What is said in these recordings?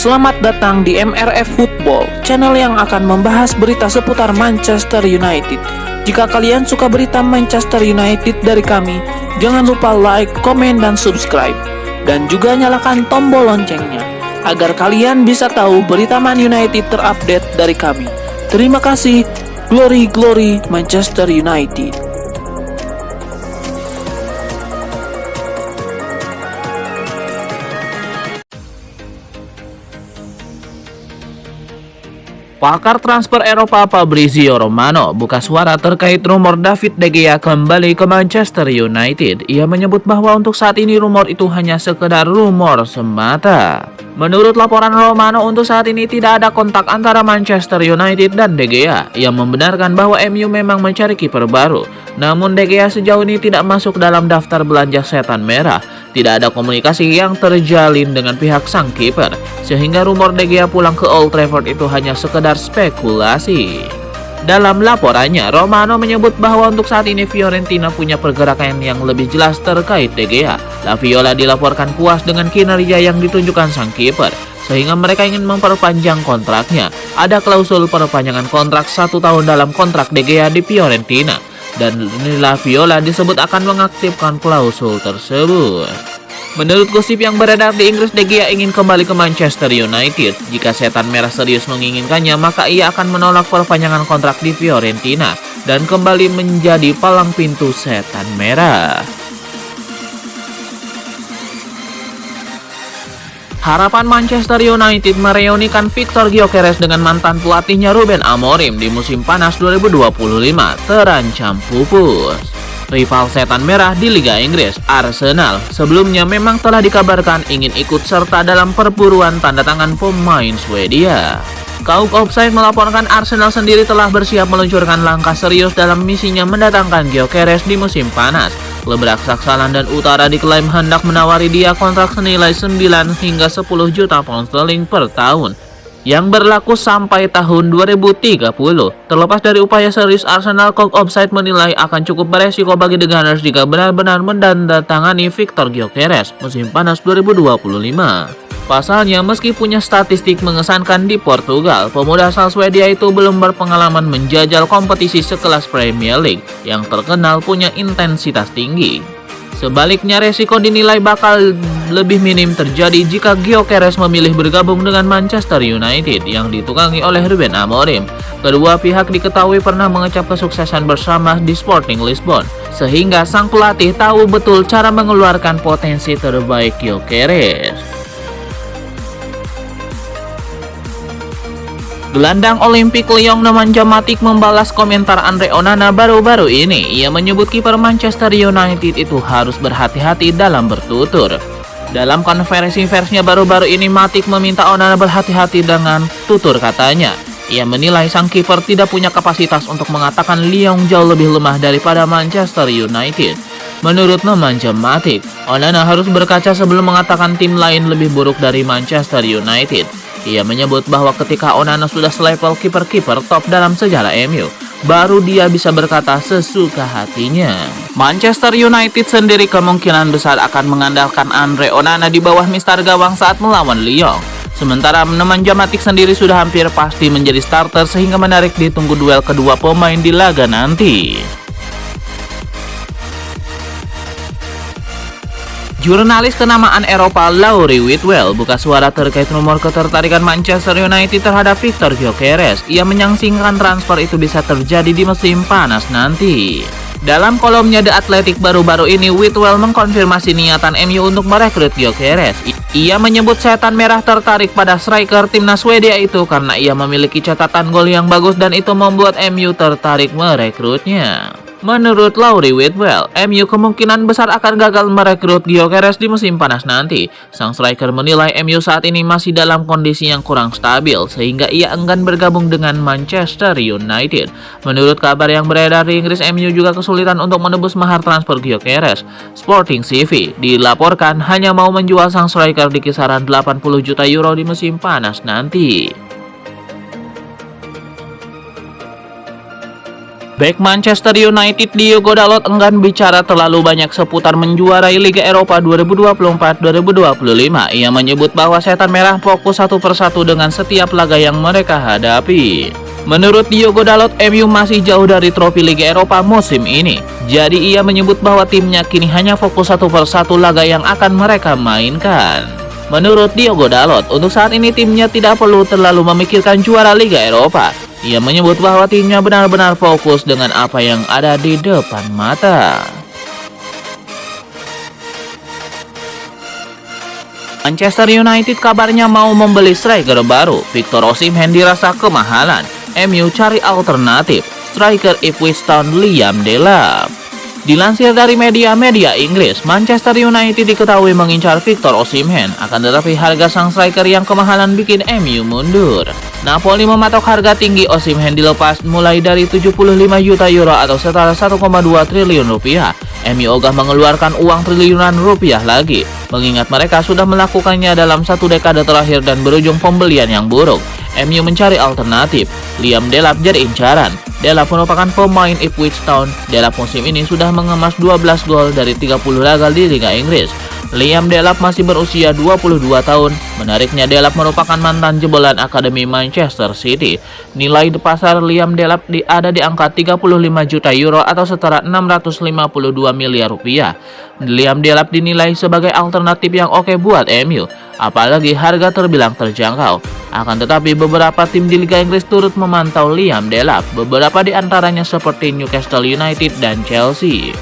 Selamat datang di MRF Football, channel yang akan membahas berita seputar Manchester United. Jika kalian suka berita Manchester United dari kami, jangan lupa like, komen, dan subscribe. Dan juga nyalakan tombol loncengnya, agar kalian bisa tahu berita Man United terupdate dari kami. Terima kasih, Glory Glory Manchester United. Pakar transfer Eropa Fabrizio Romano buka suara terkait rumor David De Gea kembali ke Manchester United. Ia menyebut bahwa untuk saat ini rumor itu hanya sekedar rumor semata. Menurut laporan Romano, untuk saat ini tidak ada kontak antara Manchester United dan De Gea. Ia membenarkan bahwa MU memang mencari kiper baru. Namun De Gea sejauh ini tidak masuk dalam daftar belanja setan merah. Tidak ada komunikasi yang terjalin dengan pihak sang kiper, sehingga rumor De Gea pulang ke Old Trafford itu hanya sekedar spekulasi. Dalam laporannya, Romano menyebut bahwa untuk saat ini Fiorentina punya pergerakan yang lebih jelas terkait De Gea. La Viola dilaporkan puas dengan kinerja yang ditunjukkan sang kiper, sehingga mereka ingin memperpanjang kontraknya. Ada klausul perpanjangan kontrak 1 tahun dalam kontrak De Gea di Fiorentina, dan La Viola disebut akan mengaktifkan klausul tersebut. Menurut gosip yang beredar di Inggris, De Gea ingin kembali ke Manchester United. Jika setan merah serius menginginkannya, maka ia akan menolak perpanjangan kontrak di Fiorentina dan kembali menjadi palang pintu setan merah. Harapan Manchester United mereunikan Victor Gyökeres dengan mantan pelatihnya Ruben Amorim di musim panas 2025 terancam pupus. Rival setan merah di Liga Inggris, Arsenal, sebelumnya memang telah dikabarkan ingin ikut serta dalam perburuan tanda tangan pemain Swedia. Kauk Offside melaporkan Arsenal sendiri telah bersiap meluncurkan langkah serius dalam misinya mendatangkan Gyökeres di musim panas. Klub raksasa London Utara diklaim hendak menawari dia kontrak senilai 9 hingga 10 juta pound sterling per tahun yang berlaku sampai tahun 2030. Terlepas dari upaya serius Arsenal, Kauk Offside menilai akan cukup beresiko bagi The Gunners jika benar-benar mendandatangani Victor Gyökeres musim panas 2025. Pasalnya, meski punya statistik mengesankan di Portugal, pemuda asal Swedia itu belum berpengalaman menjajal kompetisi sekelas Premier League yang terkenal punya intensitas tinggi. Sebaliknya, resiko dinilai bakal lebih minim terjadi jika Gyökeres memilih bergabung dengan Manchester United yang ditukangi oleh Ruben Amorim. Kedua pihak diketahui pernah mengecap kesuksesan bersama di Sporting Lisbon, sehingga sang pelatih tahu betul cara mengeluarkan potensi terbaik Gyökeres. Gelandang Olimpik Lyon Nemanja Matic membalas komentar Andre Onana baru-baru ini. Ia menyebut kiper Manchester United itu harus berhati-hati dalam bertutur. Dalam konferensi persnya baru-baru ini, Matic meminta Onana berhati-hati dengan tutur katanya. Ia menilai sang kiper tidak punya kapasitas untuk mengatakan Lyon jauh lebih lemah daripada Manchester United. Menurut Nemanja Matic, Onana harus berkaca sebelum mengatakan tim lain lebih buruk dari Manchester United. Ia menyebut bahwa ketika Onana sudah selevel kiper-kiper top dalam sejarah MU, baru dia bisa berkata sesuka hatinya. Manchester United sendiri kemungkinan besar akan mengandalkan Andre Onana di bawah mister gawang saat melawan Lyon. Sementara Nemanja Matic sendiri sudah hampir pasti menjadi starter, sehingga menarik ditunggu duel kedua pemain di laga nanti. Jurnalis kenamaan Eropa Laurie Whitwell buka suara terkait rumor ketertarikan Manchester United terhadap Victor Gyökeres. Ia menyangsingkan transfer itu bisa terjadi di musim panas nanti. Dalam kolomnya The Athletic baru-baru ini, Whitwell mengkonfirmasi niatan MU untuk merekrut Gyökeres. Ia menyebut setan merah tertarik pada striker timnas Swedia itu karena ia memiliki catatan gol yang bagus dan itu membuat MU tertarik merekrutnya. Menurut Laurie Whitwell, MU kemungkinan besar akan gagal merekrut Gyökeres di musim panas nanti. Sang striker menilai MU saat ini masih dalam kondisi yang kurang stabil, sehingga ia enggan bergabung dengan Manchester United. Menurut kabar yang beredar di Inggris, MU juga kesulitan untuk menebus mahar transfer Gyökeres. Sporting CV dilaporkan hanya mau menjual sang striker di kisaran 80 juta euro di musim panas nanti. Back Manchester United Diogo Dalot enggan bicara terlalu banyak seputar menjuarai Liga Eropa 2024-2025. Ia menyebut bahwa Setan Merah fokus satu persatu dengan setiap laga yang mereka hadapi. Menurut Diogo Dalot, MU masih jauh dari trofi Liga Eropa musim ini. Jadi ia menyebut bahwa timnya kini hanya fokus satu persatu laga yang akan mereka mainkan. Menurut Diogo Dalot, untuk saat ini timnya tidak perlu terlalu memikirkan juara Liga Eropa. Ia menyebut bahwa timnya benar-benar fokus dengan apa yang ada di depan mata. Manchester United kabarnya mau membeli striker baru. Victor Osimhen dirasa kemahalan. MU cari alternatif. Striker Ipswich Town Liam Delap. Dilansir dari media-media Inggris, Manchester United diketahui mengincar Victor Osimhen, akan tetapi harga sang striker yang kemahalan bikin MU mundur. Napoli mematok harga tinggi Osimhen dilepas mulai dari 75 juta euro atau setara 1,2 triliun rupiah. MU ogah mengeluarkan uang triliunan rupiah lagi, mengingat mereka sudah melakukannya dalam satu dekade terakhir dan berujung pembelian yang buruk. MU mencari alternatif. Liam Delap jadi incaran. Delap merupakan pemain Ipswich Town. Delap musim ini sudah mengemas 12 gol dari 30 laga di Liga Inggris. Liam Delap masih berusia 22 tahun. Menariknya, Delap merupakan mantan jebolan Akademi Manchester City. Nilai pasar Liam Delap ada di angka 35 juta euro atau setara 652 miliar rupiah. Liam Delap dinilai sebagai alternatif yang oke buat MU, apalagi harga terbilang terjangkau. Akan tetapi beberapa tim di Liga Inggris turut memantau Liam Delap, beberapa di antaranya seperti Newcastle United dan Chelsea.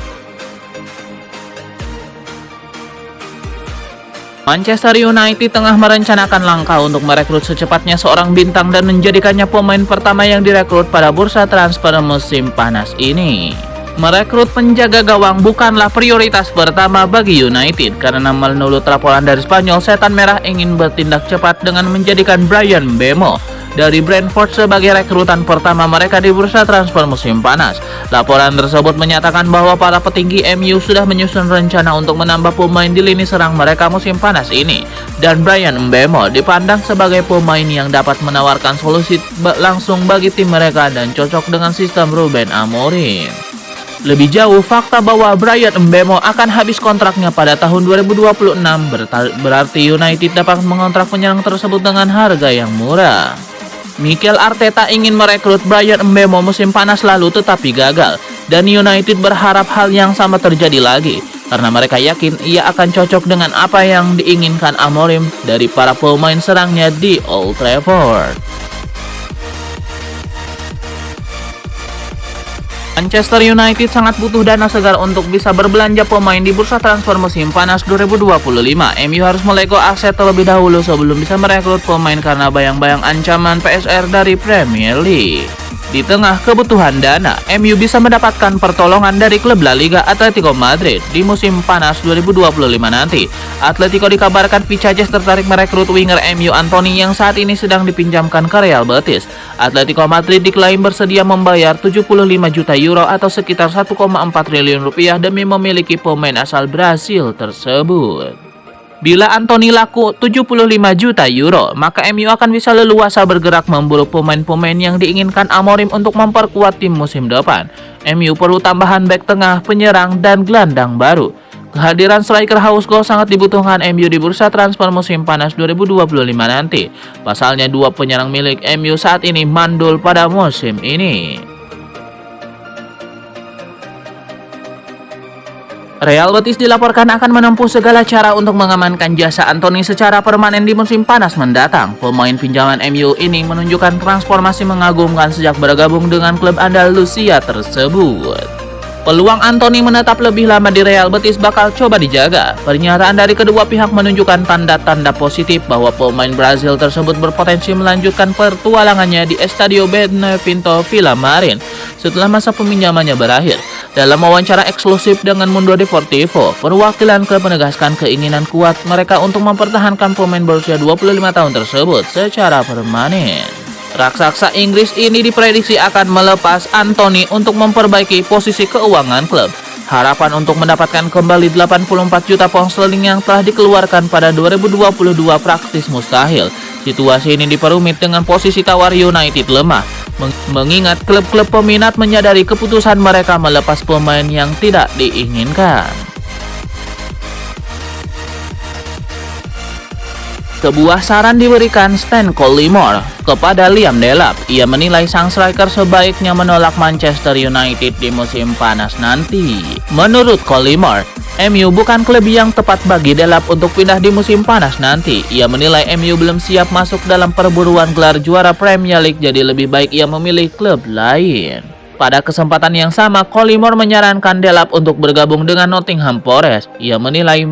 Manchester United tengah merencanakan langkah untuk merekrut secepatnya seorang bintang dan menjadikannya pemain pertama yang direkrut pada bursa transfer musim panas ini. Merekrut penjaga gawang bukanlah prioritas pertama bagi United, karena menurut laporan dari Spanyol, Setan Merah ingin bertindak cepat dengan menjadikan Bryan Mbeumo dari Brentford sebagai rekrutan pertama mereka di bursa transfer musim panas. Laporan tersebut menyatakan bahwa para petinggi MU sudah menyusun rencana untuk menambah pemain di lini serang mereka musim panas ini, dan Bryan Mbeumo dipandang sebagai pemain yang dapat menawarkan solusi langsung bagi tim mereka dan cocok dengan sistem Ruben Amorim. Lebih jauh, fakta bahwa Bryan Mbeumo akan habis kontraknya pada tahun 2026 berarti United dapat mengontrak penyerang tersebut dengan harga yang murah. Mikel Arteta ingin merekrut Bryan Mbeumo musim panas lalu tetapi gagal, dan United berharap hal yang sama terjadi lagi karena mereka yakin ia akan cocok dengan apa yang diinginkan Amorim dari para pemain serangnya di Old Trafford. Manchester United sangat butuh dana segar untuk bisa berbelanja pemain di bursa transfer musim panas 2025. MU harus melego aset terlebih dahulu sebelum bisa merekrut pemain karena bayang-bayang ancaman PSR dari Premier League. Di tengah kebutuhan dana, MU bisa mendapatkan pertolongan dari klub La Liga Atletico Madrid di musim panas 2025 nanti. Atletico dikabarkan Vicajes tertarik merekrut winger MU Anthony yang saat ini sedang dipinjamkan ke Real Betis. Atletico Madrid diklaim bersedia membayar 75 juta euro atau sekitar 1,4 triliun rupiah demi memiliki pemain asal Brasil tersebut. Bila Anthony laku 75 juta euro, maka MU akan bisa leluasa bergerak memburu pemain-pemain yang diinginkan Amorim untuk memperkuat tim musim depan. MU perlu tambahan bek tengah, penyerang, dan gelandang baru. Kehadiran striker haus gol sangat dibutuhkan MU di bursa transfer musim panas 2025 nanti. Pasalnya dua penyerang milik MU saat ini mandul pada musim ini. Real Betis dilaporkan akan menempuh segala cara untuk mengamankan jasa Anthony secara permanen di musim panas mendatang. Pemain pinjaman MU ini menunjukkan transformasi mengagumkan sejak bergabung dengan klub Andalusia tersebut. Peluang Anthony menetap lebih lama di Real Betis bakal coba dijaga. Pernyataan dari kedua pihak menunjukkan tanda-tanda positif bahwa pemain Brazil tersebut berpotensi melanjutkan pertualangannya di Estadio Benevento Villamarín setelah masa peminjamannya berakhir. Dalam wawancara eksklusif dengan Mundo Deportivo, perwakilan klub menegaskan keinginan kuat mereka untuk mempertahankan pemain berusia 25 tahun tersebut secara permanen. Raksasa Inggris ini diprediksi akan melepas Anthony untuk memperbaiki posisi keuangan klub. Harapan untuk mendapatkan kembali 84 juta pound sterling yang telah dikeluarkan pada 2022 praktis mustahil. Situasi ini diperumit dengan posisi tawar United lemah. mengingat klub-klub peminat menyadari keputusan mereka melepas pemain yang tidak diinginkan. Sebuah saran diberikan Stan Collymore kepada Liam Delap. Ia menilai sang striker sebaiknya menolak Manchester United di musim panas nanti. Menurut Collymore, MU bukan klub yang tepat bagi Delap untuk pindah di musim panas nanti. Ia menilai MU belum siap masuk dalam perburuan gelar juara Premier League, jadi lebih baik ia memilih klub lain. Pada kesempatan yang sama, Collymore menyarankan Delap untuk bergabung dengan Nottingham Forest. Ia menilai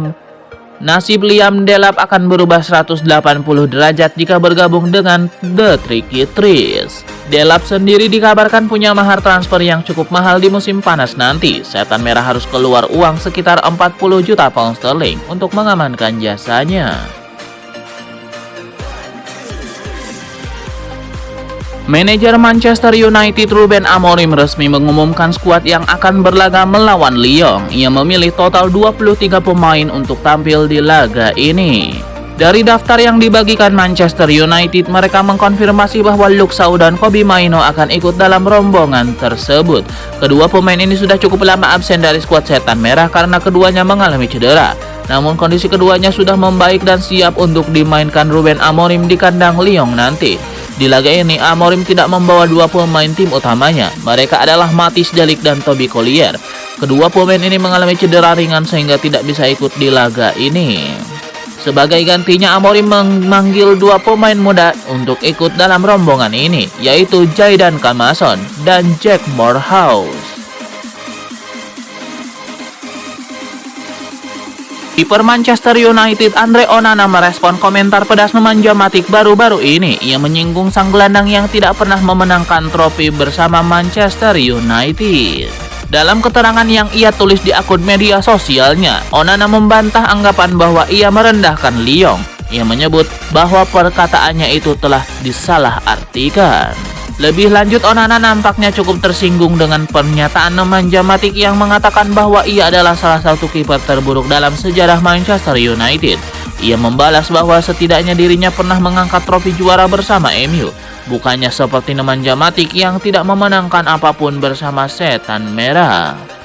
nasib Liam Delap akan berubah 180 derajat jika bergabung dengan The Tricky Trees. Delap sendiri dikabarkan punya mahar transfer yang cukup mahal di musim panas nanti. Setan Merah harus keluar uang sekitar 40 juta pound sterling untuk mengamankan jasanya. Manajer Manchester United Ruben Amorim resmi mengumumkan skuad yang akan berlaga melawan Lyon. Ia memilih total 23 pemain untuk tampil di laga ini. Dari daftar yang dibagikan Manchester United, mereka mengkonfirmasi bahwa Luke Shaw dan Kobbie Mainoo akan ikut dalam rombongan tersebut. Kedua pemain ini sudah cukup lama absen dari skuad Setan Merah karena keduanya mengalami cedera. Namun kondisi keduanya sudah membaik dan siap untuk dimainkan Ruben Amorim di kandang Lyon nanti. Di laga ini, Amorim tidak membawa dua pemain tim utamanya. Mereka adalah Matthijs de Ligt dan Toby Collier. Kedua pemain ini mengalami cedera ringan sehingga tidak bisa ikut di laga ini. Sebagai gantinya, Amorim memanggil dua pemain muda untuk ikut dalam rombongan ini, yaitu Jayden Camason dan Jack Morehouse. Kiper Manchester United Andre Onana merespon komentar pedas Nemanja Matic baru-baru ini. Ia menyinggung sang gelandang yang tidak pernah memenangkan trofi bersama Manchester United. Dalam keterangan yang ia tulis di akun media sosialnya, Onana membantah anggapan bahwa ia merendahkan Lyon. Ia menyebut bahwa perkataannya itu telah disalahartikan. Lebih lanjut, Onana nampaknya cukup tersinggung dengan pernyataan Nemanja Matic yang mengatakan bahwa ia adalah salah satu kiper terburuk dalam sejarah Manchester United. Ia membalas bahwa setidaknya dirinya pernah mengangkat trofi juara bersama MU, bukannya seperti Nemanja Matic yang tidak memenangkan apapun bersama Setan Merah.